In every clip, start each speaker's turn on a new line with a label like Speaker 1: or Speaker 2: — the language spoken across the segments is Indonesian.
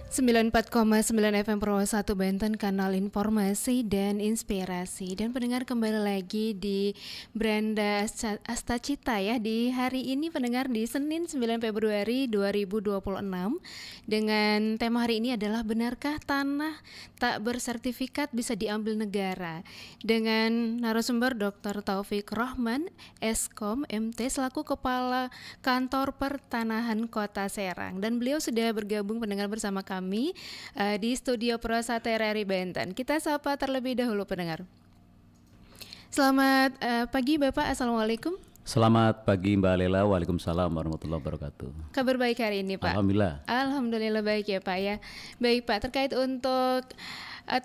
Speaker 1: 94,9 FM Pro 1 Banten, kanal informasi dan inspirasi. Dan pendengar, kembali lagi di Branda Astacita ya. Di hari ini pendengar, di Senin 9 Februari 2026, dengan tema hari ini adalah benarkah tanah tak bersertifikat bisa diambil negara, dengan narasumber Dr. Taufik Rohman, Eskom MT, selaku Kepala Kantor Pertanahan Kota Serang. Dan beliau sudah bergabung pendengar bersama kami di studio Pro 1 RRI Banten. Kita sapa terlebih dahulu pendengar. Selamat pagi Bapak, Assalamualaikum.
Speaker 2: Selamat pagi Mbak Lela, waalaikumsalam warahmatullahi wabarakatuh.
Speaker 1: Kabar baik hari ini Pak?
Speaker 2: Alhamdulillah.
Speaker 1: Alhamdulillah baik ya Pak ya. Baik Pak, terkait untuk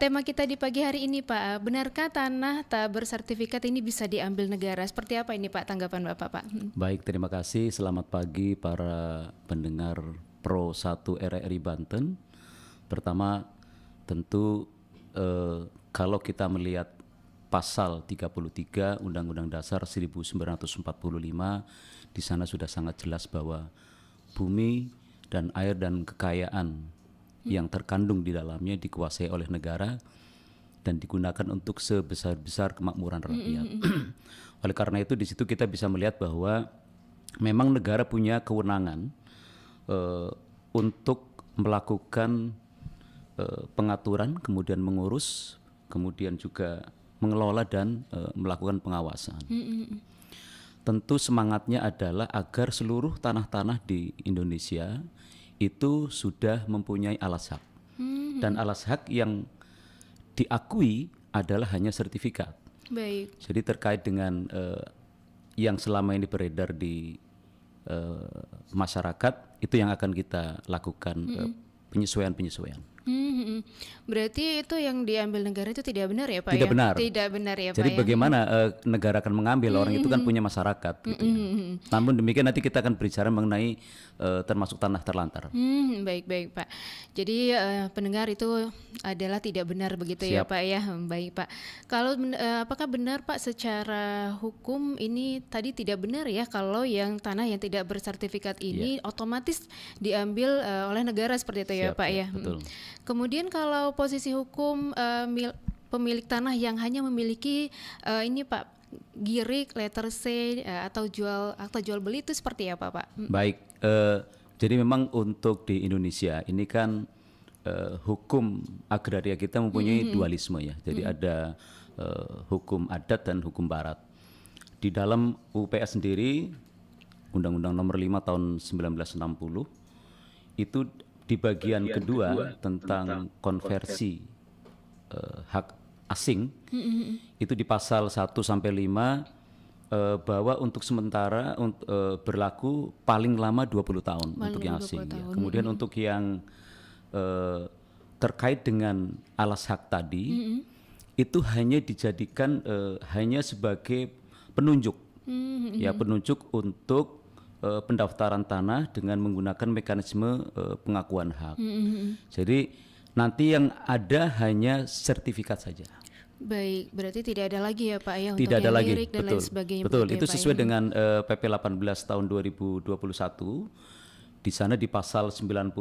Speaker 1: tema kita di pagi hari ini Pak, benarkah tanah tak bersertifikat ini bisa diambil negara? Seperti apa ini Pak tanggapan Bapak Pak?
Speaker 2: Baik, terima kasih. Selamat pagi para pendengar Pro 1 RRI Banten. Pertama, tentu kalau kita melihat pasal 33 Undang-Undang Dasar 1945, di sana sudah sangat jelas bahwa bumi dan air dan kekayaan yang terkandung di dalamnya dikuasai oleh negara dan digunakan untuk sebesar-besar kemakmuran rakyat. Oleh karena itu di situ kita bisa melihat bahwa memang negara punya kewenangan untuk melakukan pengaturan, kemudian mengurus, kemudian juga mengelola dan melakukan pengawasan. Tentu semangatnya adalah agar seluruh tanah-tanah di Indonesia itu sudah mempunyai alas hak. Dan alas hak yang diakui adalah hanya sertifikat.
Speaker 1: Baik.
Speaker 2: Jadi terkait dengan yang selama ini beredar di masyarakat, itu yang akan kita lakukan penyesuaian-penyesuaian.
Speaker 1: Berarti itu yang diambil negara itu tidak benar ya Pak?
Speaker 2: Tidak
Speaker 1: ya?
Speaker 2: benar.
Speaker 1: Tidak benar ya
Speaker 2: Jadi
Speaker 1: Pak?
Speaker 2: bagaimana negara akan mengambil, orang itu kan punya masyarakat. Gitu ya. Namun demikian nanti kita akan berbicara mengenai termasuk tanah terlantar.
Speaker 1: Baik Pak. Jadi pendengar itu adalah tidak benar begitu.
Speaker 2: Siap.
Speaker 1: Ya Pak ya. Baik Pak. Kalau apakah benar Pak secara hukum ini tadi tidak benar ya kalau yang tanah yang tidak bersertifikat ini otomatis diambil oleh negara seperti itu.
Speaker 2: Siap,
Speaker 1: ya Pak ya.
Speaker 2: Betul.
Speaker 1: Kemudian kalau posisi hukum pemilik tanah yang hanya memiliki ini Pak, girik letter C atau jual beli itu seperti apa Pak?
Speaker 2: Baik, jadi memang untuk di Indonesia ini kan hukum agraria kita mempunyai dualisme ya. Jadi ada hukum adat dan hukum barat. Di dalam UPS sendiri, Undang-Undang Nomor 5 Tahun 1960 itu di bagian kedua tentang konversi hak asing, itu di pasal 1 sampai 5 bahwa untuk sementara berlaku paling lama 20 tahun untuk yang asing. Ya. Kemudian untuk yang terkait dengan alas hak tadi, itu hanya dijadikan hanya sebagai penunjuk, ya penunjuk untuk pendaftaran tanah dengan menggunakan mekanisme pengakuan hak. Jadi nanti yang ada hanya sertifikat saja.
Speaker 1: Baik, berarti tidak ada lagi ya Pak ya
Speaker 2: Tidak
Speaker 1: untuk
Speaker 2: ada
Speaker 1: yang
Speaker 2: lagi,
Speaker 1: lirik dan lain sebagainya.
Speaker 2: betul.
Speaker 1: Ya,
Speaker 2: Itu
Speaker 1: Pak,
Speaker 2: sesuai
Speaker 1: ya?
Speaker 2: dengan PP 18 tahun 2021. Di sana di pasal 95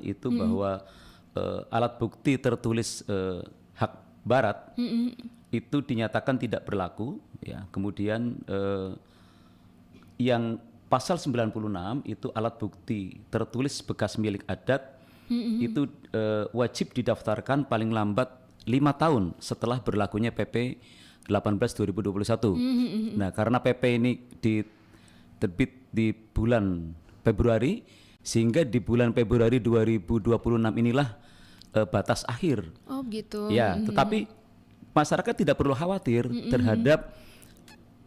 Speaker 2: itu bahwa alat bukti tertulis hak barat itu dinyatakan tidak berlaku. Ya, kemudian yang pasal 96 itu alat bukti tertulis bekas milik adat itu wajib didaftarkan paling lambat 5 tahun setelah berlakunya PP 18 2021. Nah, karena PP ini diterbit di bulan Februari, sehingga di bulan Februari 2026 inilah batas akhir.
Speaker 1: Oh gitu.
Speaker 2: Ya, tetapi masyarakat tidak perlu khawatir terhadap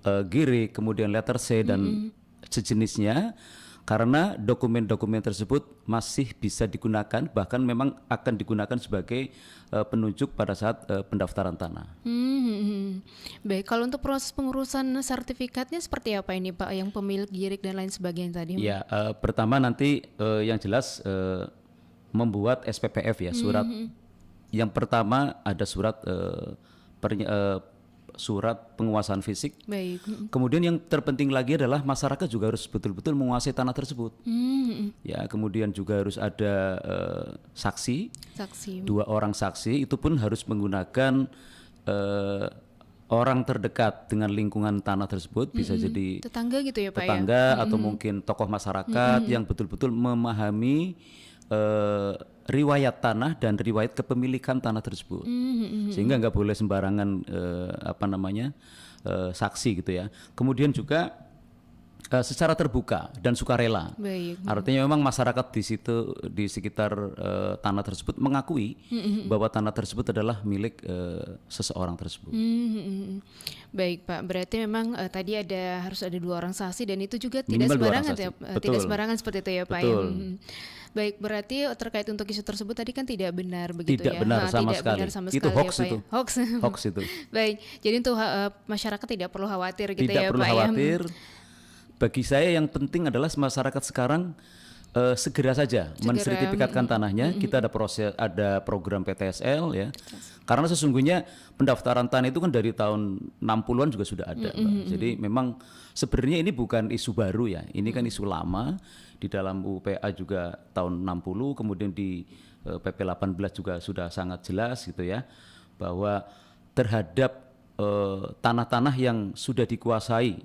Speaker 2: GIRI, kemudian letter C dan sejenisnya, karena dokumen-dokumen tersebut masih bisa digunakan, bahkan memang akan digunakan sebagai penunjuk pada saat pendaftaran tanah.
Speaker 1: Baik, kalau untuk proses pengurusan sertifikatnya seperti apa ini Pak, yang pemilik girik dan lain sebagainya tadi?
Speaker 2: Ya, pertama nanti yang jelas membuat SPPF ya, surat. Yang pertama ada surat surat penguasaan fisik.
Speaker 1: Baik.
Speaker 2: Kemudian yang terpenting lagi adalah masyarakat juga harus betul-betul menguasai tanah tersebut. Ya, kemudian juga harus ada saksi,
Speaker 1: Saksi.
Speaker 2: 2 orang saksi, itu pun harus menggunakan orang terdekat dengan lingkungan tanah tersebut, bisa jadi
Speaker 1: Tetangga gitu ya Pak ya?
Speaker 2: tetangga atau mungkin tokoh masyarakat yang betul-betul memahami riwayat tanah dan riwayat kepemilikan tanah tersebut, sehingga nggak boleh sembarangan saksi gitu ya. Kemudian juga secara terbuka dan sukarela.
Speaker 1: Baik.
Speaker 2: Artinya memang masyarakat di situ di sekitar tanah tersebut mengakui bahwa tanah tersebut adalah milik seseorang tersebut.
Speaker 1: Baik Pak, berarti memang tadi harus ada 2 orang saksi dan itu juga tidak
Speaker 2: Minimal 2 orang
Speaker 1: sembarangan
Speaker 2: saksi.
Speaker 1: ya,
Speaker 2: Betul.
Speaker 1: tidak sembarangan seperti itu ya Pak ya.
Speaker 2: Betul.
Speaker 1: Baik, berarti terkait untuk isu tersebut tadi kan tidak benar begitu
Speaker 2: Tidak
Speaker 1: ya?
Speaker 2: benar sama
Speaker 1: tidak
Speaker 2: sekali.
Speaker 1: benar sama
Speaker 2: Itu
Speaker 1: sekali
Speaker 2: hoax
Speaker 1: ya Pak
Speaker 2: itu.
Speaker 1: ya? Hoax.
Speaker 2: Hoax itu.
Speaker 1: Baik, jadi untuk masyarakat tidak perlu khawatir gitu
Speaker 2: Tidak
Speaker 1: ya
Speaker 2: perlu
Speaker 1: Pak
Speaker 2: khawatir. Bagi saya yang penting adalah masyarakat sekarang segera saja mensertifikatkan tanahnya. Kita ada program PTSL ya. Karena sesungguhnya pendaftaran tanah itu kan dari tahun 60-an juga sudah ada, Mbak. Jadi memang sebenarnya ini bukan isu baru ya. Ini kan isu lama, di dalam UPA juga tahun 60, kemudian di PP 18 juga sudah sangat jelas gitu ya, bahwa terhadap tanah-tanah yang sudah dikuasai,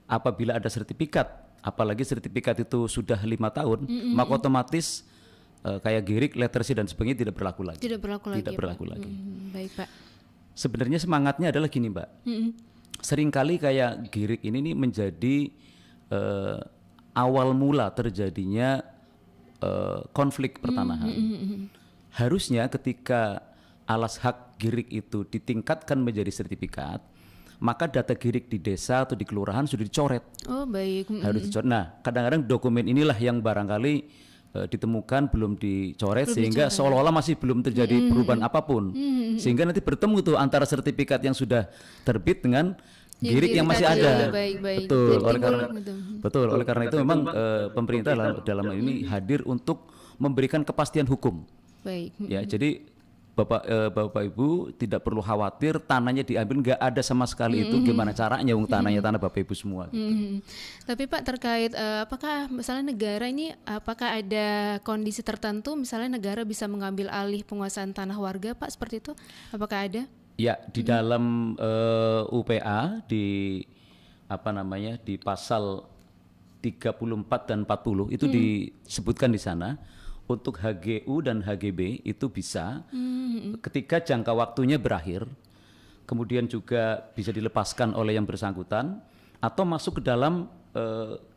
Speaker 2: apabila ada sertifikat, apalagi sertifikat itu sudah 5 tahun, maka otomatis kayak girik, lettersi dan sebagainya tidak berlaku lagi.
Speaker 1: Tidak berlaku lagi.
Speaker 2: Tidak berlaku lagi.
Speaker 1: Baik Pak.
Speaker 2: Sebenarnya semangatnya adalah gini Mbak, seringkali kayak girik ini nih menjadi awal mula terjadinya konflik pertanahan. Harusnya ketika alas hak girik itu ditingkatkan menjadi sertifikat, maka data girik di desa atau di kelurahan sudah dicoret.
Speaker 1: Oh baik.
Speaker 2: Harus dicoret. Nah, kadang-kadang dokumen inilah yang barangkali ditemukan belum dicoret, sehingga seolah-olah masih belum terjadi perubahan apapun. Sehingga nanti bertemu tuh antara sertifikat yang sudah terbit dengan girik yang masih ada.
Speaker 1: Baik.
Speaker 2: Betul.
Speaker 1: Jadi
Speaker 2: Oleh karena itu memang pemerintah dalam ini hadir untuk memberikan kepastian hukum.
Speaker 1: Baik.
Speaker 2: Ya, jadi Bapak Ibu tidak perlu khawatir tanahnya diambil, nggak ada sama sekali itu. Gimana caranya tanahnya tanah Bapak Ibu semua gitu.
Speaker 1: Tapi Pak, terkait apakah misalnya negara ini, apakah ada kondisi tertentu misalnya negara bisa mengambil alih penguasaan tanah warga Pak, seperti itu? Apakah ada?
Speaker 2: Ya, di dalam UPA di di pasal 34 dan 40 itu disebutkan di sana. Untuk HGU dan HGB itu bisa ketika jangka waktunya berakhir, kemudian juga bisa dilepaskan oleh yang bersangkutan atau masuk ke dalam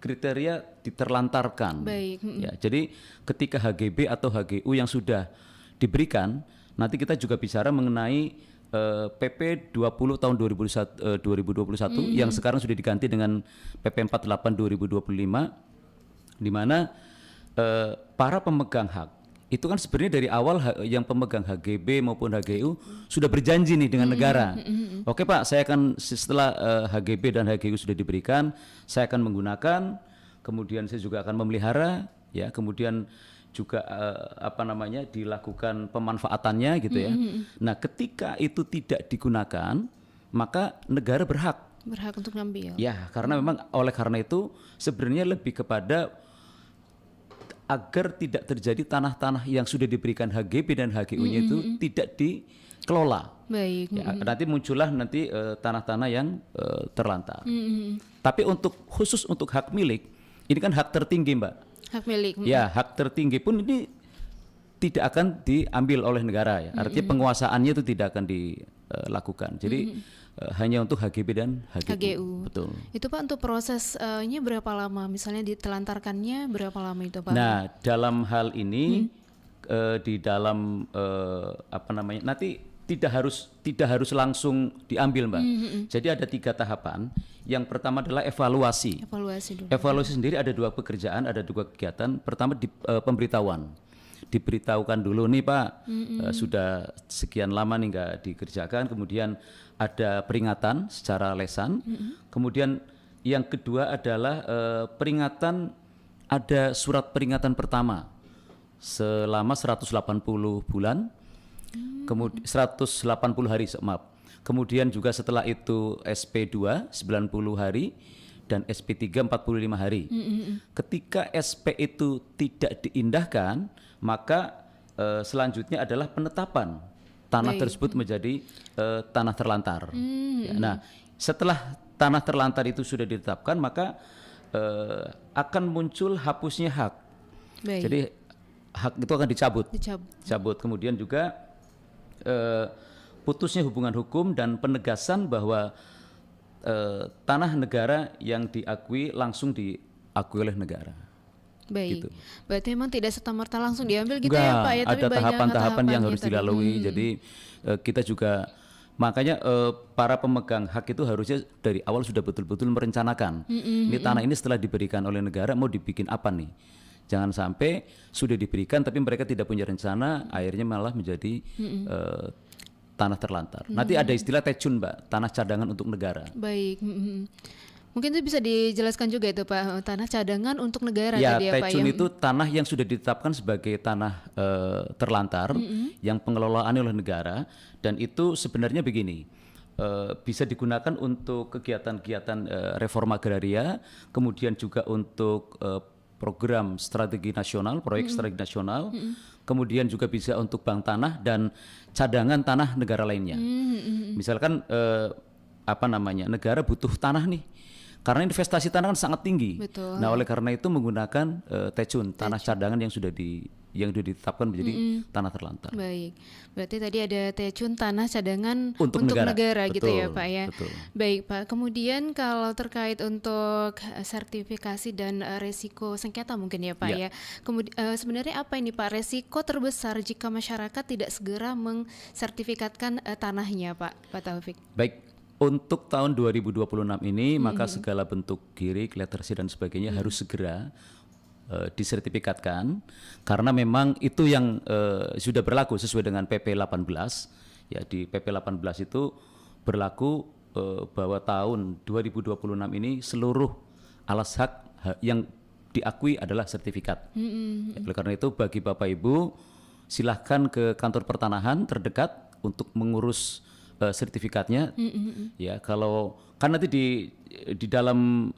Speaker 2: kriteria diterlantarkan.
Speaker 1: Baik.
Speaker 2: Ya, jadi ketika HGB atau HGU yang sudah diberikan, nanti kita juga bicara mengenai PP 20 tahun 2021 yang sekarang sudah diganti dengan PP 48 2025, di mana para pemegang hak itu kan sebenarnya dari awal yang pemegang HGB maupun HGU sudah berjanji nih dengan negara. Oke Pak, saya akan setelah HGB dan HGU sudah diberikan, saya akan menggunakan, kemudian saya juga akan memelihara, ya, kemudian juga dilakukan pemanfaatannya gitu ya. Nah, ketika itu tidak digunakan, maka negara berhak
Speaker 1: untuk ngambil.
Speaker 2: Ya, karena memang oleh karena itu sebenarnya lebih kepada agar tidak terjadi tanah-tanah yang sudah diberikan HGB dan HGU-nya itu tidak dikelola.
Speaker 1: Baik.
Speaker 2: Ya, nanti muncullah tanah-tanah yang terlantar. Tapi khusus untuk hak milik, ini kan hak tertinggi, Mbak.
Speaker 1: Hak milik.
Speaker 2: Ya, hak tertinggi pun ini tidak akan diambil oleh negara ya. Artinya penguasaannya itu tidak akan dilakukan. Jadi hanya untuk HGB dan HGU. Betul.
Speaker 1: Itu Pak, untuk prosesnya berapa lama? Misalnya ditelantarkannya berapa lama itu Pak?
Speaker 2: Nah, dalam hal ini di dalam nanti tidak harus langsung diambil, Mbak. Jadi ada 3 tahapan. Yang pertama adalah evaluasi. Evaluasi sendiri ada 2 pekerjaan, ada 2 kegiatan. Pertama pemberitahuan. Diberitahukan dulu nih Pak, sudah sekian lama nih nggak dikerjakan. Kemudian ada peringatan secara lesan. Kemudian yang kedua adalah peringatan, ada surat peringatan pertama selama 180 bulan, kemudian 180 hari, maaf. Kemudian juga setelah itu SP2 90 hari dan SP3 45 hari. Ketika SP itu tidak diindahkan, maka selanjutnya adalah penetapan tanah tersebut menjadi tanah terlantar. Ya, nah, setelah tanah terlantar itu sudah ditetapkan, maka akan muncul hapusnya hak.
Speaker 1: Baik.
Speaker 2: Jadi hak itu akan dicabut. Kemudian juga putusnya hubungan hukum dan penegasan bahwa tanah negara yang diakui langsung diakui oleh negara.
Speaker 1: Baik.
Speaker 2: Gitu.
Speaker 1: Berarti memang tidak serta-merta langsung diambil gitu
Speaker 2: Enggak,
Speaker 1: ya Pak ya, tapi
Speaker 2: ada tahapan-tahapan yang harus
Speaker 1: tadi.
Speaker 2: dilalui. Jadi kita juga makanya para pemegang hak itu harusnya dari awal sudah betul-betul merencanakan. Ini tanah ini setelah diberikan oleh negara mau dibikin apa nih? Jangan sampai sudah diberikan tapi mereka tidak punya rencana, akhirnya malah menjadi tanah terlantar. Nanti ada istilah tecun, Mbak, tanah cadangan untuk negara.
Speaker 1: Baik. Mungkin itu bisa dijelaskan juga itu Pak, tanah cadangan untuk negara
Speaker 2: ya,
Speaker 1: tadi ya Pak.
Speaker 2: Tecun itu tanah yang sudah ditetapkan sebagai tanah terlantar yang pengelolaannya oleh negara, dan itu sebenarnya begini, bisa digunakan untuk kegiatan-kegiatan reforma agraria, kemudian juga untuk program strategi nasional, proyek strategi nasional, kemudian juga bisa untuk bank tanah dan cadangan tanah negara lainnya. Misalkan negara butuh tanah nih, karena investasi tanah kan sangat tinggi.
Speaker 1: Betul.
Speaker 2: Nah, oleh karena itu menggunakan tecun, tanah cadangan yang sudah ditetapkan menjadi tanah terlantar.
Speaker 1: Baik, berarti tadi ada tecun tanah cadangan untuk
Speaker 2: negara.
Speaker 1: Gitu ya Pak ya.
Speaker 2: Betul.
Speaker 1: Baik Pak, kemudian kalau terkait untuk sertifikasi dan resiko sengketa mungkin ya Pak ya. Kemudian sebenarnya apa ini Pak resiko terbesar jika masyarakat tidak segera mengsertifikatkan tanahnya Pak Taufik?
Speaker 2: Baik. Untuk tahun 2026 ini, maka segala bentuk girik, lettersi dan sebagainya harus segera disertifikatkan, karena memang itu yang sudah berlaku sesuai dengan PP 18. Ya, di PP 18 itu berlaku bahwa tahun 2026 ini seluruh alas hak yang diakui adalah sertifikat. Ya, oleh karena itu bagi Bapak Ibu silahkan ke kantor pertanahan terdekat untuk mengurus sertifikatnya. Ya, kalau kan nanti di dalam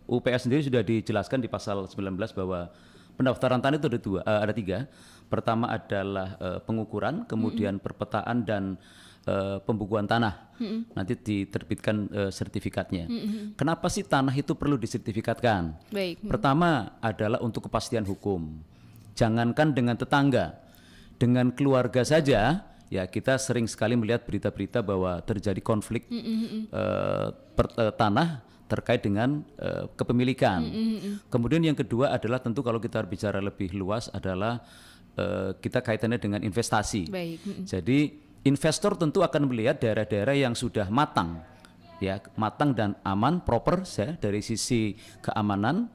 Speaker 2: UPS sendiri sudah dijelaskan di pasal 19 bahwa pendaftaran tanah itu ada tiga. Pertama adalah pengukuran, kemudian perpetaan dan pembukuan tanah. Nanti diterbitkan sertifikatnya. Kenapa sih tanah itu perlu disertifikatkan?
Speaker 1: Baik.
Speaker 2: Pertama adalah untuk kepastian hukum. Jangankan dengan tetangga, dengan keluarga saja. Ya, kita sering sekali melihat berita-berita bahwa terjadi konflik tanah terkait dengan kepemilikan. Kemudian yang kedua adalah tentu kalau kita bicara lebih luas adalah kita kaitannya dengan investasi.
Speaker 1: Baik.
Speaker 2: Jadi investor tentu akan melihat daerah-daerah yang sudah matang, ya, matang dan aman, proper ya, dari sisi keamanan.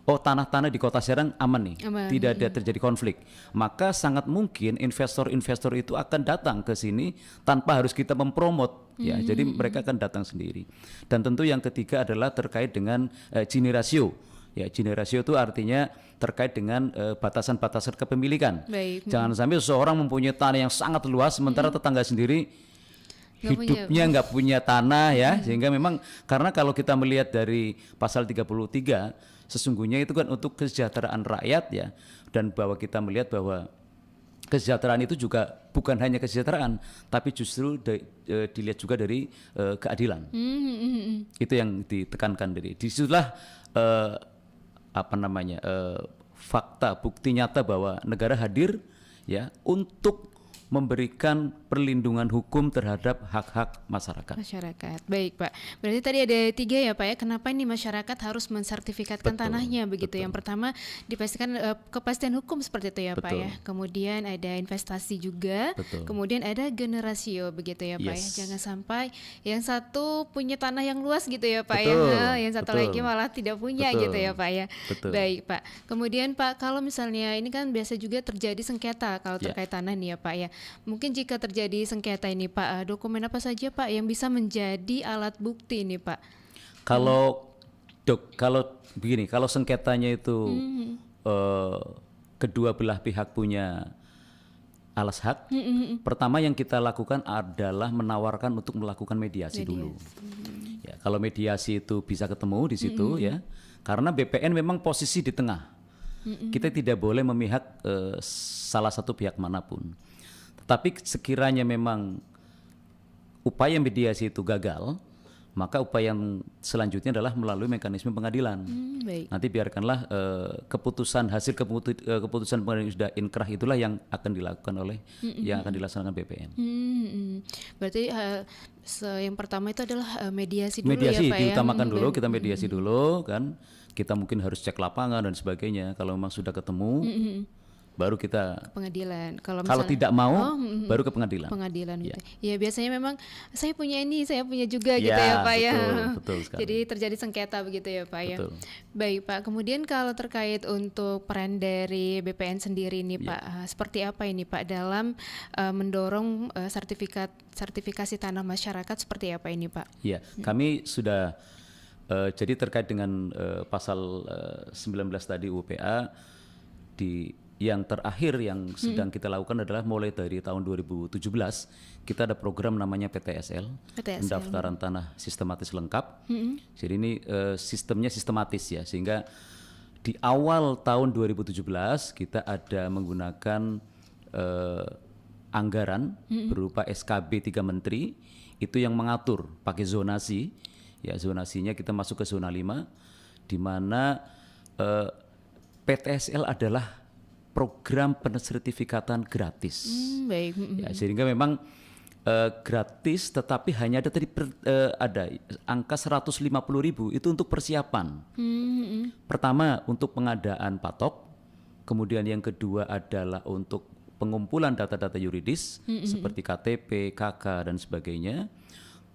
Speaker 2: Oh, tanah-tanah di Kota Serang aman nih, tidak ada terjadi konflik. Maka sangat mungkin investor-investor itu akan datang ke sini tanpa harus kita mempromot, ya. Jadi mereka akan datang sendiri. Dan tentu yang ketiga adalah terkait dengan Gini ratio. Ya, Gini ratio itu artinya terkait dengan batasan-batasan kepemilikan.
Speaker 1: Baik.
Speaker 2: Jangan sampai seseorang mempunyai tanah yang sangat luas, sementara tetangga sendiri hidupnya nggak punya tanah, ya. Sehingga memang karena kalau kita melihat dari pasal 33 sesungguhnya itu kan untuk kesejahteraan rakyat, ya, dan bahwa kita melihat bahwa kesejahteraan itu juga bukan hanya kesejahteraan tapi justru dilihat juga dari keadilan. Itu yang ditekankan dari disitulah fakta bukti nyata bahwa negara hadir, ya, untuk memberikan perlindungan hukum terhadap hak-hak masyarakat.
Speaker 1: Baik Pak, berarti tadi ada tiga ya Pak ya, kenapa ini masyarakat harus mensertifikatkan tanahnya begitu. Yang pertama dipastikan kepastian hukum seperti itu ya Pak ya, kemudian ada investasi juga, kemudian ada generasio begitu ya Pak ya. Jangan sampai yang satu punya tanah yang luas gitu ya Pak ya, yang satu lagi malah tidak punya gitu ya Pak ya. Baik Pak, kemudian Pak kalau misalnya ini kan biasa juga terjadi sengketa kalau terkait tanah nih ya Pak ya. Mungkin jika terjadi sengketa ini Pak, dokumen apa saja Pak yang bisa menjadi alat bukti ini Pak?
Speaker 2: Kalau begini, kalau sengketanya itu kedua belah pihak punya alas hak. Pertama yang kita lakukan adalah menawarkan untuk melakukan mediasi dulu. Ya, kalau mediasi itu bisa ketemu di situ ya, karena BPN memang posisi di tengah. Kita tidak boleh memihak salah satu pihak manapun. Tetapi sekiranya memang upaya mediasi itu gagal, maka upaya yang selanjutnya adalah melalui mekanisme pengadilan.
Speaker 1: Baik.
Speaker 2: Nanti biarkanlah hasil keputusan pengadilan yang sudah inkrah itulah yang akan dilakukan oleh yang akan dilaksanakan BPN.
Speaker 1: Berarti yang pertama itu adalah mediasi dulu
Speaker 2: Mediasi
Speaker 1: ya Pak
Speaker 2: diutamakan
Speaker 1: ya.
Speaker 2: dulu, kita mediasi dulu kan. Kita mungkin harus cek lapangan dan sebagainya. Kalau memang sudah ketemu, baru kita
Speaker 1: Pengadilan.
Speaker 2: kalau
Speaker 1: misalnya-
Speaker 2: tidak mau, baru ke pengadilan.
Speaker 1: Pengadilan
Speaker 2: Ya.
Speaker 1: gitu. Ya biasanya memang saya punya ini, saya punya juga gitu
Speaker 2: Ya,
Speaker 1: ya Pak ya.
Speaker 2: betul sekali.
Speaker 1: Jadi terjadi sengketa begitu ya Pak ya.
Speaker 2: Betul.
Speaker 1: Baik Pak, kemudian kalau terkait untuk peran dari BPN sendiri nih
Speaker 2: Ya.
Speaker 1: Pak, seperti apa ini Pak dalam mendorong sertifikasi tanah masyarakat seperti apa ini Pak?
Speaker 2: Ya, kami sudah jadi terkait dengan pasal 19 tadi UPA yang terakhir yang sedang kita lakukan adalah mulai dari tahun 2017 kita ada program namanya PTSL, pendaftaran tanah sistematis lengkap. Jadi ini sistemnya sistematis ya, sehingga di awal tahun 2017 kita ada menggunakan anggaran berupa SKB 3 Menteri itu yang mengatur pakai zonasi. Ya, zonasinya kita masuk ke zona 5 di mana PTSL adalah program pensertifikatan gratis.
Speaker 1: Baik.
Speaker 2: Ya, sehingga memang gratis, tetapi hanya ada tadi ada angka 150.000 itu untuk persiapan. Pertama untuk pengadaan patok, kemudian yang kedua adalah untuk pengumpulan data-data yuridis seperti KTP, KK dan sebagainya.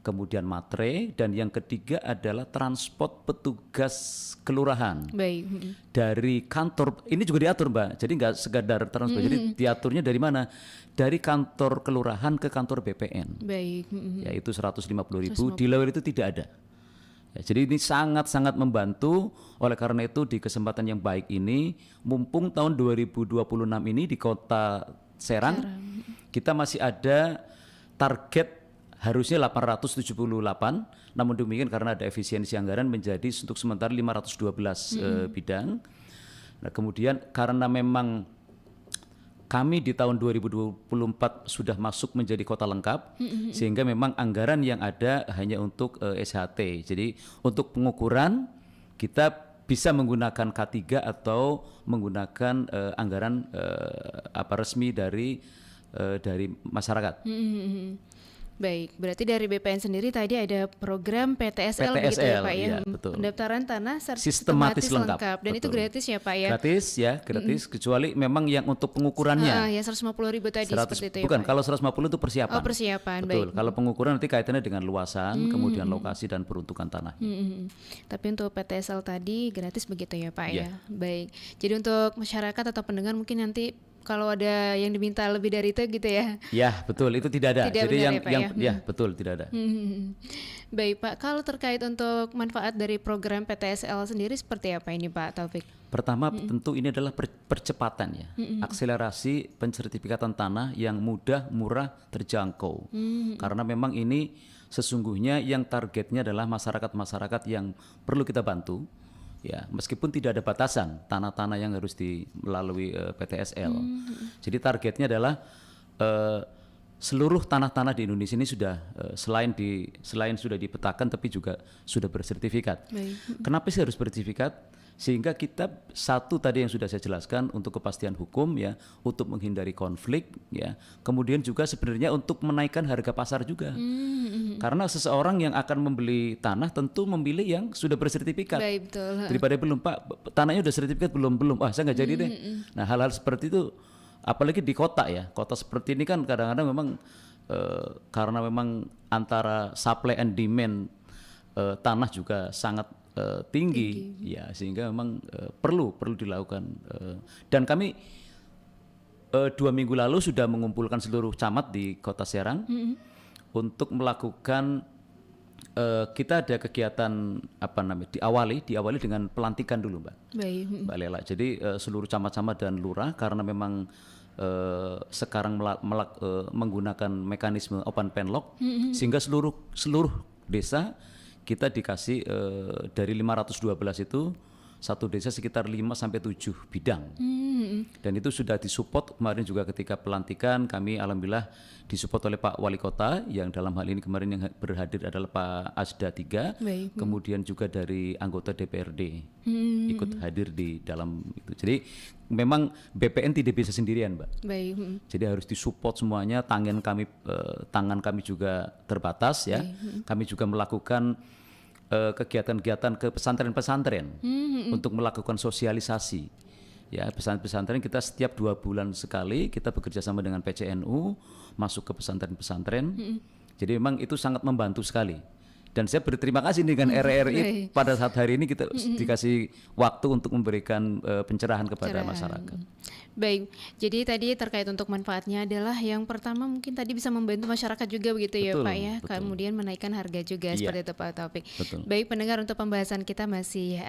Speaker 2: Kemudian materai, dan yang ketiga adalah transport petugas kelurahan.
Speaker 1: Baik.
Speaker 2: Dari kantor, ini juga diatur Mbak, jadi nggak sekadar transport, jadi diaturnya dari mana? Dari kantor kelurahan ke kantor BPN.
Speaker 1: Baik.
Speaker 2: Yaitu 150.000, di luar itu tidak ada. Ya, jadi ini sangat-sangat membantu, oleh karena itu di kesempatan yang baik ini, mumpung tahun 2026 ini di kota Serang, kita masih ada target harusnya 878, namun demikian karena ada efisiensi anggaran menjadi untuk sementara 512 bidang. Nah, kemudian karena memang kami di tahun 2024 sudah masuk menjadi kota lengkap, sehingga memang anggaran yang ada hanya untuk SHT. Jadi untuk pengukuran kita bisa menggunakan K3 atau menggunakan anggaran resmi dari masyarakat.
Speaker 1: Baik, berarti dari BPN sendiri tadi ada program PTSL begitu ya Pak ya,
Speaker 2: iya, betul.
Speaker 1: Pendaftaran tanah
Speaker 2: Sistematis lengkap.
Speaker 1: dan itu
Speaker 2: Betul.
Speaker 1: gratis ya Pak ya?
Speaker 2: Gratis kecuali memang yang untuk pengukurannya.
Speaker 1: Ya 150.000 tadi
Speaker 2: 100,
Speaker 1: seperti itu ya
Speaker 2: bukan,
Speaker 1: Pak?
Speaker 2: kalau 150 itu persiapan.
Speaker 1: Oh persiapan,
Speaker 2: Betul.
Speaker 1: baik.
Speaker 2: Kalau pengukuran nanti kaitannya dengan luasan, kemudian lokasi dan peruntukan tanah.
Speaker 1: Tapi untuk PTSL tadi gratis begitu ya Pak
Speaker 2: Iya.
Speaker 1: ya? Baik, jadi untuk masyarakat atau pendengar mungkin nanti kalau ada yang diminta lebih dari itu gitu ya?
Speaker 2: Ya betul, itu tidak ada.
Speaker 1: Tidak
Speaker 2: Jadi
Speaker 1: benar
Speaker 2: yang,
Speaker 1: ya, Pak,
Speaker 2: yang
Speaker 1: ya?
Speaker 2: betul tidak ada.
Speaker 1: Baik Pak, kalau terkait untuk manfaat dari program PTSL sendiri seperti apa ini Pak Taufik?
Speaker 2: Pertama tentu ini adalah percepatan ya, akselerasi pensertifikatan tanah yang mudah, murah, terjangkau. Karena memang ini sesungguhnya yang targetnya adalah masyarakat-masyarakat yang perlu kita bantu. Ya, meskipun tidak ada batasan tanah-tanah yang harus melalui PTSL. Jadi targetnya adalah seluruh tanah-tanah di Indonesia ini sudah selain sudah dipetakan tapi juga sudah bersertifikat.
Speaker 1: Baik.
Speaker 2: Kenapa sih harus bersertifikat? Sehingga kita satu tadi yang sudah saya jelaskan untuk kepastian hukum ya, untuk menghindari konflik ya. Kemudian juga sebenarnya untuk menaikkan harga pasar juga. Karena seseorang yang akan membeli tanah tentu memilih yang sudah bersertifikat.
Speaker 1: Baik, betul.
Speaker 2: Daripada belum Pak, tanahnya udah sertifikat belum. Wah, saya nggak jadi deh. Nah, hal-hal seperti itu apalagi di kota ya. Kota seperti ini kan kadang-kadang memang karena memang antara supply and demand tanah juga sangat tinggi ya, sehingga memang perlu dilakukan dan kami 2 minggu lalu sudah mengumpulkan seluruh camat di Kota Serang untuk melakukan kita ada kegiatan diawali dengan pelantikan dulu Mbak.
Speaker 1: Baik.
Speaker 2: Mbak Lela. Jadi seluruh camat-camat dan lurah karena memang sekarang menggunakan mekanisme open pen lock, sehingga seluruh desa kita dikasih dari 512 itu satu desa sekitar 5 sampai 7 bidang. Dan itu sudah disupport kemarin juga ketika pelantikan, kami alhamdulillah disupport oleh Pak Wali Kota, yang dalam hal ini kemarin yang berhadir adalah Pak Asda 3, kemudian juga dari anggota DPRD ikut hadir di dalam itu. Jadi memang BPN tidak bisa sendirian, Mbak. Jadi harus disupport semuanya. Tangan kami juga terbatas ya. Kami juga melakukan kegiatan-kegiatan ke pesantren-pesantren untuk melakukan sosialisasi. Ya, pesantren kita setiap 2 bulan sekali kita bekerja sama dengan PCNU masuk ke pesantren-pesantren. Jadi memang itu sangat membantu sekali. Dan saya berterima kasih dengan RRI pada saat hari ini kita dikasih waktu untuk memberikan pencerahan kepada masyarakat.
Speaker 1: Baik, jadi tadi terkait untuk manfaatnya adalah yang pertama mungkin tadi bisa membantu masyarakat juga begitu ya Pak ya, kemudian menaikkan harga juga seperti itu Pak Taufik. Baik pendengar, untuk pembahasan kita masih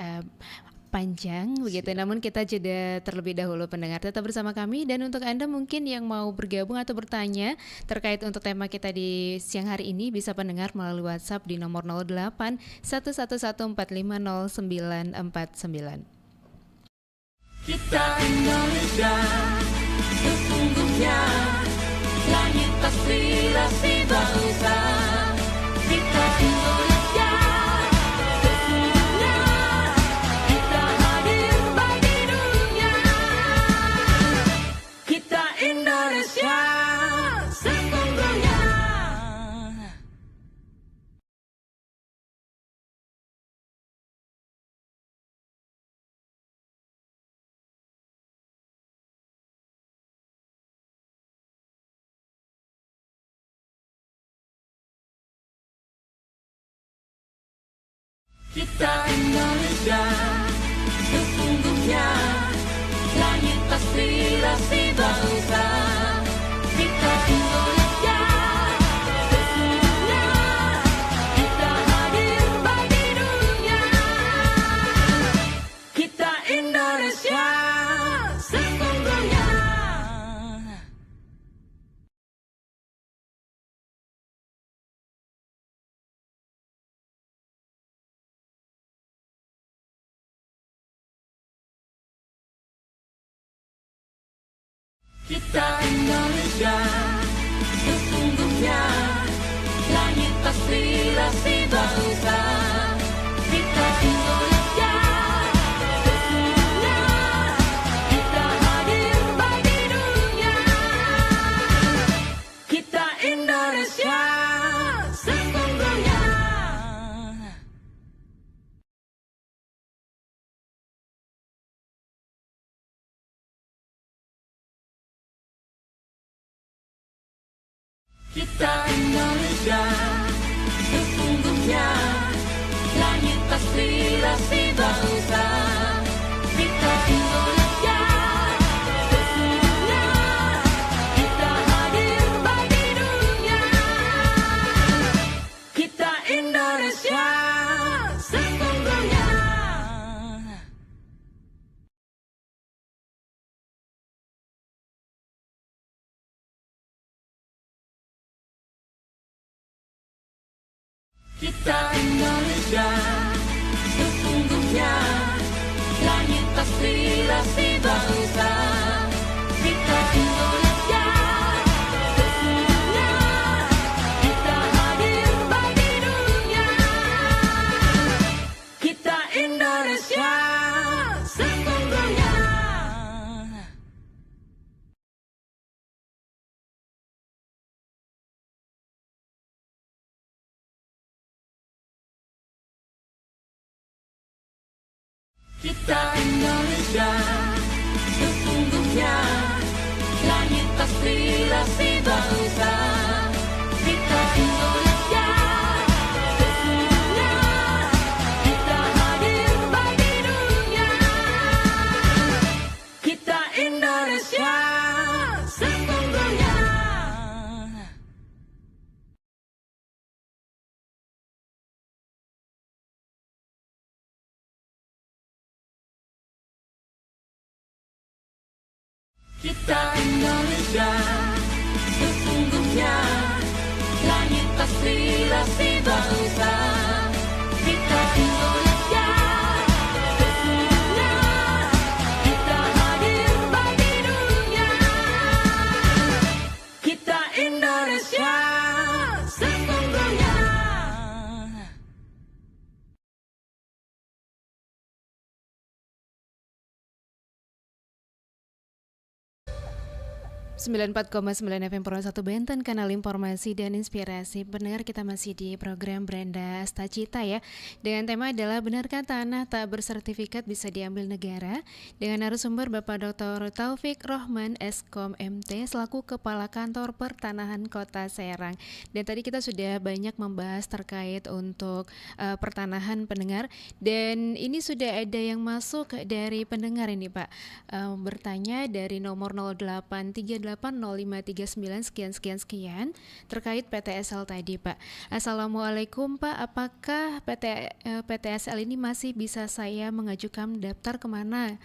Speaker 1: panjang begitu, namun kita jeda terlebih dahulu pendengar, tetap bersama kami. Dan untuk Anda mungkin yang mau bergabung atau bertanya terkait untuk tema kita di siang hari ini, bisa pendengar melalui WhatsApp di nomor 08 111 450 949.
Speaker 3: Kita Indonesia, sesungguhnya langit aspirasi bangsa. Kita Indonesia, sesungguhnya kita hadir bagi dunia. Kita Indonesia, sesungguhnya. Kita Indonesia, sesungguhnya langit aspirasi bangsa. Kita Indonesia, sesungguhnya kita hadir bagi dunia. Kita Indonesia, sesungguhnya. Kita Indonesia, sesungguhnya langit aspirasi bangsa. Kita Indonesia, sesungguhnya kita hadir bagi dunia. Kita Indonesia, sesungguhnya. Kita Indonesia, sesungguhnya langit aspirasi bangsa. Kita Indonesia, sesungguhnya kita hadir bagi dunia. Kita Indonesia, sesungguhnya. Kita Indonesia, sesungguhnya langit aspirasi bangsa. Kita Indonesia, sesungguhnya kita hadir bagi dunia. Kita Indonesia, sesungguhnya. Kita Indonesia, sesungguhnya langit aspirasi bangsa. Kita Indonesia, sesungguhnya kita hadir bagi dunia. Kita Indonesia, sesungguhnya. Kita Indonesia, sesungguhnya langit aspirasi bangsa. Kita Indonesia, sesungguhnya kita hadir bagi dunia. Kita Indonesia, sesungguhnya.
Speaker 1: 94,9 FM Pro 1 Banten, kanal informasi dan inspirasi. Pendengar, kita masih di program Brenda Astacita ya. Dengan tema adalah benarkah tanah tak bersertifikat bisa diambil negara? Dengan narasumber Bapak Dr. Taufik Rohman Eskom MT selaku Kepala Kantor Pertanahan Kota Serang. Dan tadi kita sudah banyak membahas terkait untuk pertanahan pendengar. Dan ini sudah ada yang masuk dari pendengar ini Pak. Bertanya dari nomor 08380539 sekian terkait PTSL tadi Pak. Assalamualaikum Pak, apakah PTSL ini masih bisa saya mengajukan daftar kemana?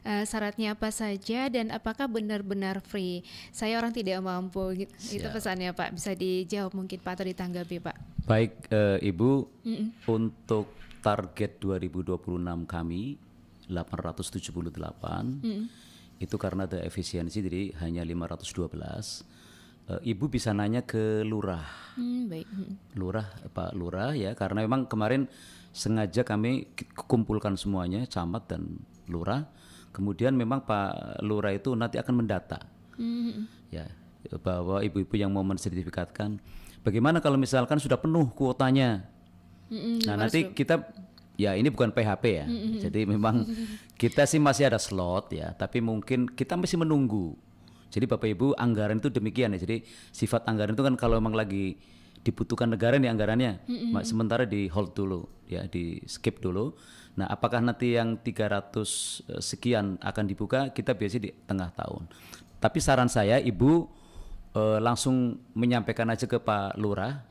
Speaker 1: Syaratnya apa saja dan apakah benar-benar free? Saya orang tidak mampu, itu pesannya Pak. Bisa dijawab mungkin Pak atau ditanggapi Pak.
Speaker 2: Baik Ibu, untuk target 2026 kami 878 itu karena ada efisiensi jadi hanya 512. Ibu bisa nanya ke lurah.
Speaker 1: Baik.
Speaker 2: Lurah, Pak Lurah ya, karena memang kemarin sengaja kami kumpulkan semuanya, camat dan lurah. Kemudian memang Pak Lurah itu nanti akan mendata. Ya, bahwa ibu-ibu yang mau mensertifikatkan, bagaimana kalau misalkan sudah penuh kuotanya. Nah, nanti kita ya ini bukan PHP ya, jadi memang kita sih masih ada slot ya, tapi mungkin kita masih menunggu. Jadi Bapak Ibu, anggaran itu demikian ya, jadi sifat anggaran itu kan kalau memang lagi dibutuhkan negara nih anggarannya, sementara di hold dulu ya, di skip dulu. Nah apakah nanti yang 300 sekian akan dibuka, kita biasanya di tengah tahun. Tapi saran saya Ibu langsung menyampaikan aja ke Pak Lurah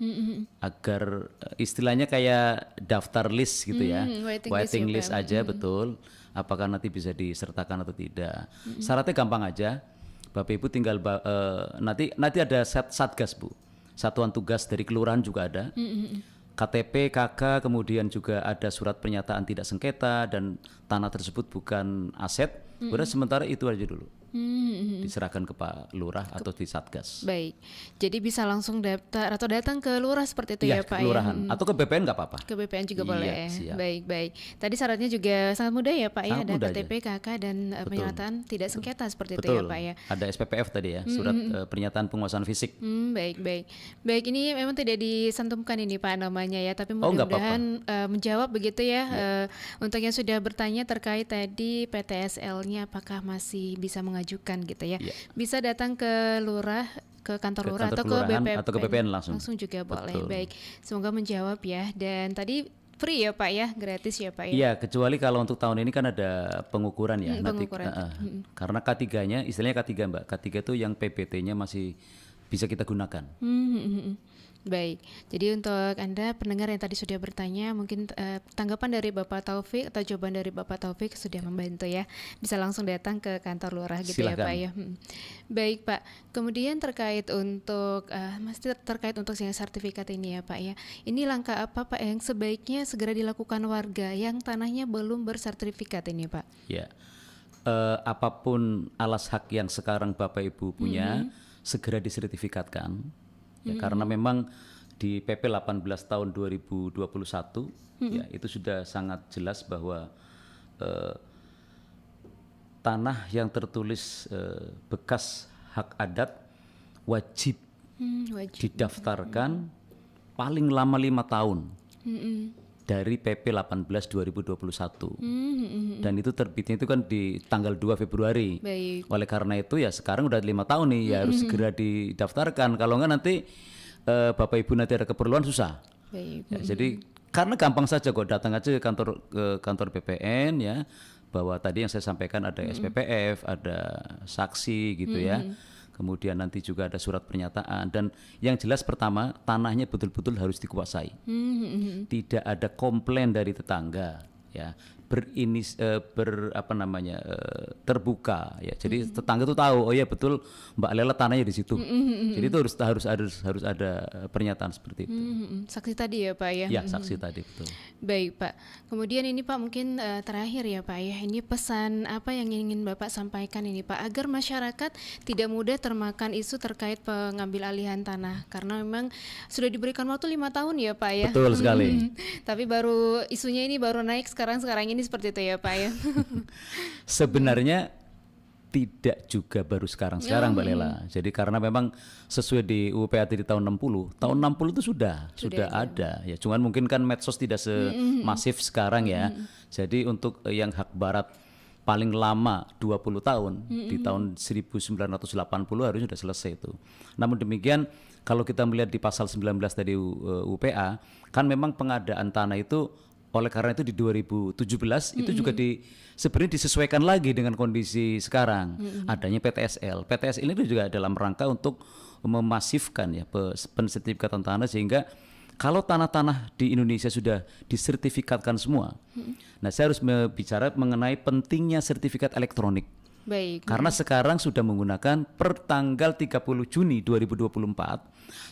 Speaker 2: agar istilahnya kayak daftar list gitu ya, waiting list aja betul, apakah nanti bisa disertakan atau tidak. Syaratnya gampang aja, Bapak Ibu tinggal nanti ada satgas Bu, satuan tugas dari kelurahan juga ada, KTP, KK, kemudian juga ada surat pernyataan tidak sengketa dan tanah tersebut bukan aset. Udah sementara itu aja dulu. Diserahkan ke Pak Lurah atau di Satgas.
Speaker 1: Baik, jadi bisa langsung daftar atau datang ke Lurah seperti itu ya Pak
Speaker 2: kelurahan.
Speaker 1: ya?
Speaker 2: Atau ke BPN nggak apa-apa.
Speaker 1: Ke BPN juga boleh.
Speaker 2: Siap.
Speaker 1: Baik. Tadi syaratnya juga sangat mudah ya Pak ya,
Speaker 2: Sangat
Speaker 1: ada
Speaker 2: mudah
Speaker 1: KTP, KK dan pernyataan tidak sengketa seperti itu ya Pak ya.
Speaker 2: Ada SPPF tadi ya, surat pernyataan penguasaan fisik.
Speaker 1: Baik, ini memang tidak disantumkan ini Pak namanya ya, tapi
Speaker 2: nggak
Speaker 1: mudah-mudahan menjawab begitu ya. Untuk yang sudah bertanya terkait tadi PTSL-nya apakah masih bisa mengajukan gitu ya. Bisa datang ke lurah, ke kantor lurah atau ke BPN,
Speaker 2: atau ke BPN langsung
Speaker 1: juga boleh.
Speaker 2: Betul.
Speaker 1: Baik, semoga menjawab ya. Dan tadi free ya Pak ya, gratis ya Pak ya.
Speaker 2: Iya, kecuali kalau untuk tahun ini kan ada pengukuran ya.
Speaker 1: Pengukuran.
Speaker 2: Karena K3-nya, istilahnya K3 Mbak, K3 itu yang PBT-nya masih bisa kita gunakan.
Speaker 1: Baik, jadi untuk Anda pendengar yang tadi sudah bertanya, mungkin tanggapan dari Bapak Taufik atau jawaban dari Bapak Taufik sudah membantu ya. Bisa langsung datang ke kantor lurah gitu.
Speaker 2: Silakan.
Speaker 1: Ya Pak ya. Baik Pak, kemudian terkait untuk masih terkait untuk yang sertifikat ini ya Pak ya. Ini langkah apa Pak yang sebaiknya segera dilakukan warga yang tanahnya belum bersertifikat ini Pak?
Speaker 2: Ya, apapun alas hak yang sekarang Bapak Ibu punya, segera disertifikatkan. Ya, karena memang di PP 18 tahun 2021 ya itu sudah sangat jelas bahwa tanah yang tertulis bekas hak adat wajib didaftarkan paling lama 5 tahun dari PP 18 2021 dan itu terbitnya itu kan di tanggal 2 Februari.
Speaker 1: Baik.
Speaker 2: Oleh karena itu ya sekarang udah 5 tahun nih ya harus segera didaftarkan, kalau enggak nanti Bapak Ibu nanti ada keperluan susah.
Speaker 1: Baik.
Speaker 2: Ya, jadi karena gampang saja kok, datang aja ke kantor BPN ya, bahwa tadi yang saya sampaikan ada SPPF, ada saksi gitu ya. Kemudian nanti juga ada surat pernyataan dan yang jelas pertama tanahnya betul-betul harus dikuasai. Tidak ada komplain dari tetangga ya. terbuka ya. Jadi tetangga tuh tahu, oh ya betul Mbak Lela tanahnya di situ. Jadi itu harus ada pernyataan seperti itu.
Speaker 1: Saksi tadi ya Pak ya.
Speaker 2: Ya, saksi tadi betul.
Speaker 1: Baik Pak. Kemudian ini Pak mungkin terakhir ya Pak ya. Ini pesan apa yang ingin Bapak sampaikan ini Pak agar masyarakat tidak mudah termakan isu terkait pengambil alihan tanah karena memang sudah diberikan waktu 5 tahun ya Pak ya.
Speaker 2: Betul sekali.
Speaker 1: Tapi baru isunya ini baru naik sekarang ini seperti itu ya Pak ya.
Speaker 2: Sebenarnya tidak juga baru sekarang Mbak Lela. Jadi karena memang sesuai di UU PAT di tahun 60 itu sudah ada ya. Cuman mungkin kan medsos tidak semasif sekarang ya. Jadi untuk yang hak barat paling lama 20 tahun di tahun 1980 harusnya sudah selesai itu. Namun demikian kalau kita melihat di pasal 19 tadi UPA kan memang pengadaan tanah itu oleh karena itu di 2017 itu juga sebenarnya disesuaikan lagi dengan kondisi sekarang adanya PTSL. PTSL ini juga dalam rangka untuk memasifkan ya pensertifikatan tanah sehingga kalau tanah-tanah di Indonesia sudah disertifikatkan semua. Nah, saya harus bicara mengenai pentingnya sertifikat elektronik.
Speaker 1: Baik.
Speaker 2: Karena sekarang sudah menggunakan per tanggal 30 Juni 2024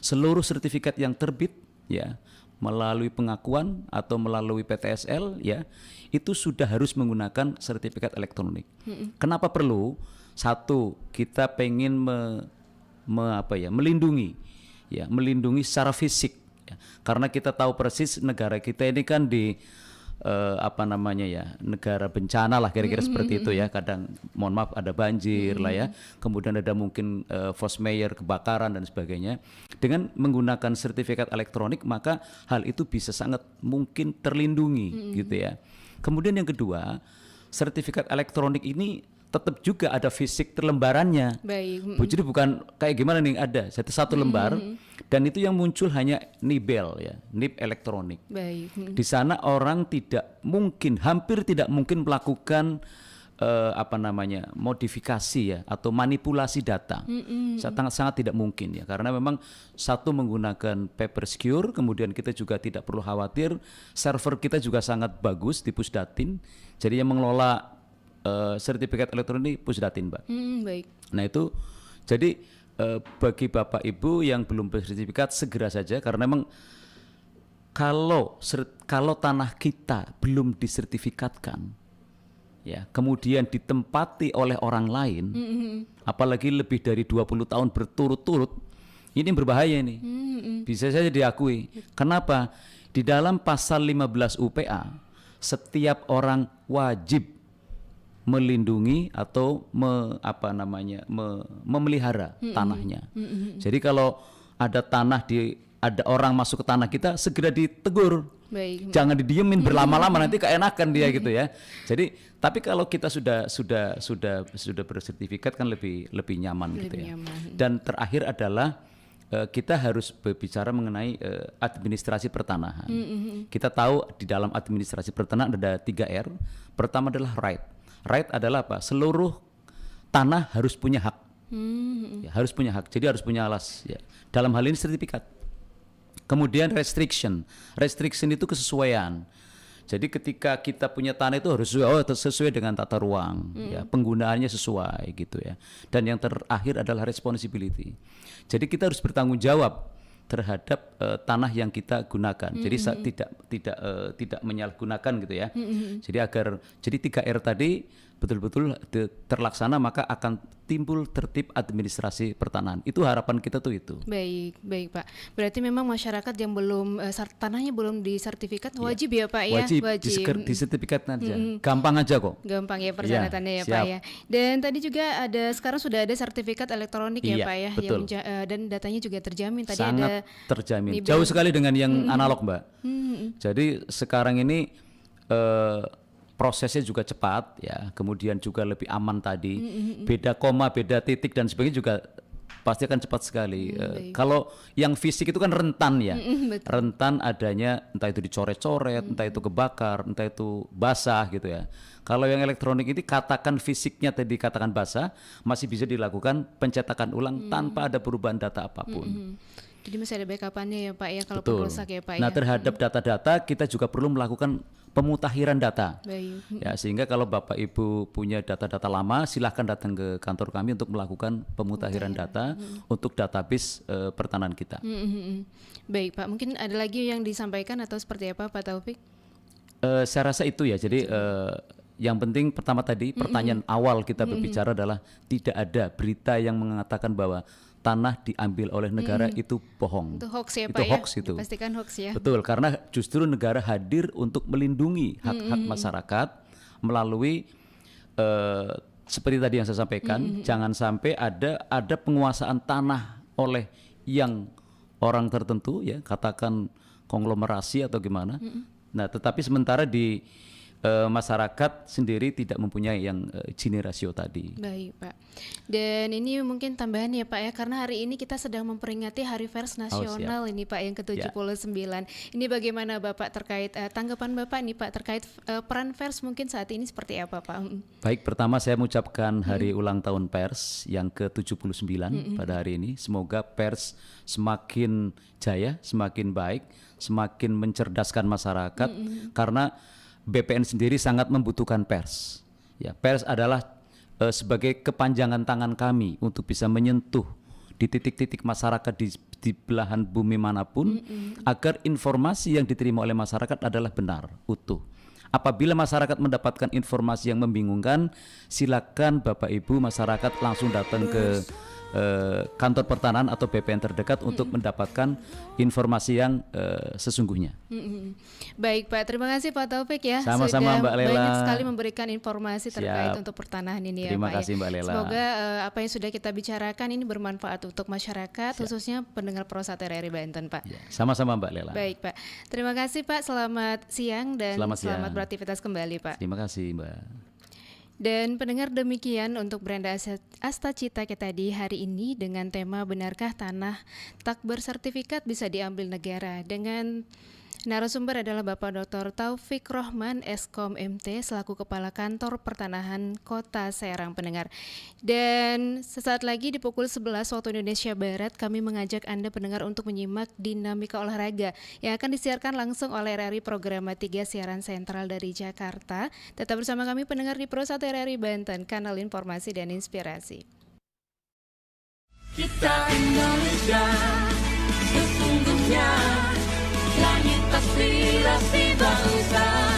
Speaker 2: seluruh sertifikat yang terbit ya melalui pengakuan atau melalui PTSL ya itu sudah harus menggunakan sertifikat elektronik. Kenapa perlu? Satu, kita pengen melindungi secara fisik ya. Karena kita tahu persis negara kita ini kan di negara bencana lah kira-kira seperti itu ya. Kadang mohon maaf ada banjir lah ya, kemudian ada mungkin force majeure, kebakaran dan sebagainya. Dengan menggunakan sertifikat elektronik maka hal itu bisa sangat mungkin terlindungi gitu ya. Kemudian yang kedua, sertifikat elektronik ini tetap juga ada fisik lembarannya.
Speaker 1: Baik.
Speaker 2: Jadi bukan kayak gimana nih, ada satu lembar dan itu yang muncul hanya NIBEL ya, NIB elektronik.
Speaker 1: Baik.
Speaker 2: Di sana orang hampir tidak mungkin melakukan modifikasi ya atau manipulasi data. Sangat tidak mungkin ya, karena memang satu menggunakan paper secure, kemudian kita juga tidak perlu khawatir, server kita juga sangat bagus di Pusdatin. Jadi yang mengelola sertifikat elektronik Pusdatin, Mbak.
Speaker 1: Baik.
Speaker 2: Nah itu jadi bagi Bapak Ibu yang belum bersertifikat segera saja, karena memang kalau tanah kita belum disertifikatkan ya, kemudian ditempati oleh orang lain, apalagi lebih dari 20 tahun berturut-turut, ini berbahaya nih. Bisa saja diakui. Kenapa? Di dalam pasal 15 UPA, setiap orang wajib melindungi atau memelihara tanahnya. Jadi kalau ada orang masuk ke tanah kita, segera ditegur.
Speaker 1: Baik.
Speaker 2: Jangan didiemin berlama-lama, nanti keenakan dia gitu ya. Jadi tapi kalau kita sudah bersertifikat kan lebih nyaman gitu ya. Dan terakhir adalah kita harus berbicara mengenai administrasi pertanahan. Kita tahu di dalam administrasi pertanahan ada 3 R. Pertama adalah right. Right adalah apa? Seluruh tanah harus punya hak. Ya, harus punya hak. Jadi harus punya alas ya. Dalam hal ini sertifikat. Kemudian restriction. Restriction itu kesesuaian. Jadi ketika kita punya tanah itu harus sesuai dengan tata ruang, ya, penggunaannya sesuai gitu ya. Dan yang terakhir adalah responsibility. Jadi kita harus bertanggung jawab terhadap tanah yang kita gunakan. Jadi tidak menyalahgunakan gitu ya. Jadi 3R tadi betul-betul terlaksana, maka akan timbul tertib administrasi pertanahan. Itu harapan kita tuh itu.
Speaker 1: Baik Pak. Berarti memang masyarakat yang belum tanahnya belum disertifikat wajib ya Pak ya?
Speaker 2: Wajib. Disertifikat aja. Gampang aja kok.
Speaker 1: Gampang ya persyaratannya ya Pak ya. Dan tadi juga sekarang sudah ada sertifikat elektronik ya Pak ya,
Speaker 2: betul.
Speaker 1: Dan datanya juga terjamin. Tadi
Speaker 2: sangat terjamin. Jauh sekali dengan yang analog, Mbak. Jadi sekarang ini prosesnya juga cepat ya, kemudian juga lebih aman tadi. Beda koma, beda titik dan sebagainya juga pasti akan cepat sekali. Kalau yang fisik itu kan rentan ya. Rentan adanya entah itu dicoret-coret, entah itu kebakar, entah itu basah gitu ya. Kalau yang elektronik ini katakan fisiknya tadi katakan basah, masih bisa dilakukan pencetakan ulang tanpa ada perubahan data apapun.
Speaker 1: Jadi masih ada backup-annya ya Pak ya kalau
Speaker 2: Betul.
Speaker 1: rusak ya Pak
Speaker 2: Nah,
Speaker 1: ya.
Speaker 2: terhadap data-data kita juga perlu melakukan pemutakhiran data.
Speaker 1: Baik.
Speaker 2: Ya, sehingga kalau Bapak Ibu punya data-data lama, silahkan datang ke kantor kami untuk melakukan pemutakhiran data untuk database pertanahan kita.
Speaker 1: Baik Pak, mungkin ada lagi yang disampaikan atau seperti apa Pak Taufik?
Speaker 2: Saya rasa itu ya. Jadi yang penting pertama tadi pertanyaan awal kita berbicara adalah tidak ada berita yang mengatakan bahwa tanah diambil oleh negara itu bohong.
Speaker 1: Itu hoax ya
Speaker 2: Itu
Speaker 1: Pak
Speaker 2: hoax
Speaker 1: ya?
Speaker 2: itu.
Speaker 1: Pastikan hoax ya.
Speaker 2: Betul, karena justru negara hadir untuk melindungi hak-hak masyarakat melalui seperti tadi yang saya sampaikan, jangan sampai ada penguasaan tanah oleh yang orang tertentu ya, katakan konglomerasi atau gimana. Nah, tetapi sementara di masyarakat sendiri tidak mempunyai yang Gini rasio tadi.
Speaker 1: Baik Pak. Dan ini mungkin tambahan ya Pak ya, karena hari ini kita sedang memperingati Hari Pers Nasional ini Pak yang ke-79. Ini bagaimana Bapak terkait tanggapan Bapak nih Pak terkait peran pers mungkin saat ini seperti apa Pak?
Speaker 2: Baik, pertama saya mengucapkan hari ulang tahun pers yang ke-79 pada hari ini. Semoga pers semakin jaya, semakin baik, semakin mencerdaskan masyarakat karena BPN sendiri sangat membutuhkan pers. Ya, pers adalah sebagai kepanjangan tangan kami untuk bisa menyentuh di titik-titik masyarakat di belahan bumi manapun agar informasi yang diterima oleh masyarakat adalah benar, utuh. Apabila masyarakat mendapatkan informasi yang membingungkan, silakan Bapak Ibu masyarakat langsung datang ke kantor pertanahan atau BPN terdekat untuk mendapatkan informasi yang sesungguhnya.
Speaker 1: Baik Pak, terima kasih Pak Taufik ya.
Speaker 2: Sama-sama,
Speaker 1: sudah
Speaker 2: Mbak Lela.
Speaker 1: banyak sekali memberikan informasi terkait
Speaker 2: Siap.
Speaker 1: untuk pertanahan ini
Speaker 2: Terima
Speaker 1: ya Pak
Speaker 2: kasih,
Speaker 1: ya.
Speaker 2: Mbak Lela.
Speaker 1: Semoga apa yang sudah kita bicarakan ini bermanfaat untuk masyarakat, khususnya pendengar Prosat RRI Banten Pak.
Speaker 2: Ya, sama-sama Mbak Lela.
Speaker 1: Baik Pak, terima kasih Pak, selamat siang dan
Speaker 2: Selamat siang.
Speaker 1: beraktivitas kembali Pak.
Speaker 2: Terima kasih Mbak.
Speaker 1: Dan pendengar, demikian untuk Brenda Astacita kita di hari ini dengan tema benarkah tanah tak bersertifikat bisa diambil negara, dengan narasumber adalah Bapak Dr. Taufik Rohman, Eskom MT, selaku Kepala Kantor Pertanahan Kota Serang pendengar. Dan sesaat lagi di pukul 11 waktu Indonesia Barat, kami mengajak Anda pendengar untuk menyimak dinamika olahraga yang akan disiarkan langsung oleh RRI Programa 3 Siaran Sentral dari Jakarta. Tetap bersama kami pendengar di Pro 1 RRI Banten, kanal informasi dan inspirasi.
Speaker 3: Kita Indonesia, sesungguhnya langit aspirasi bangsa.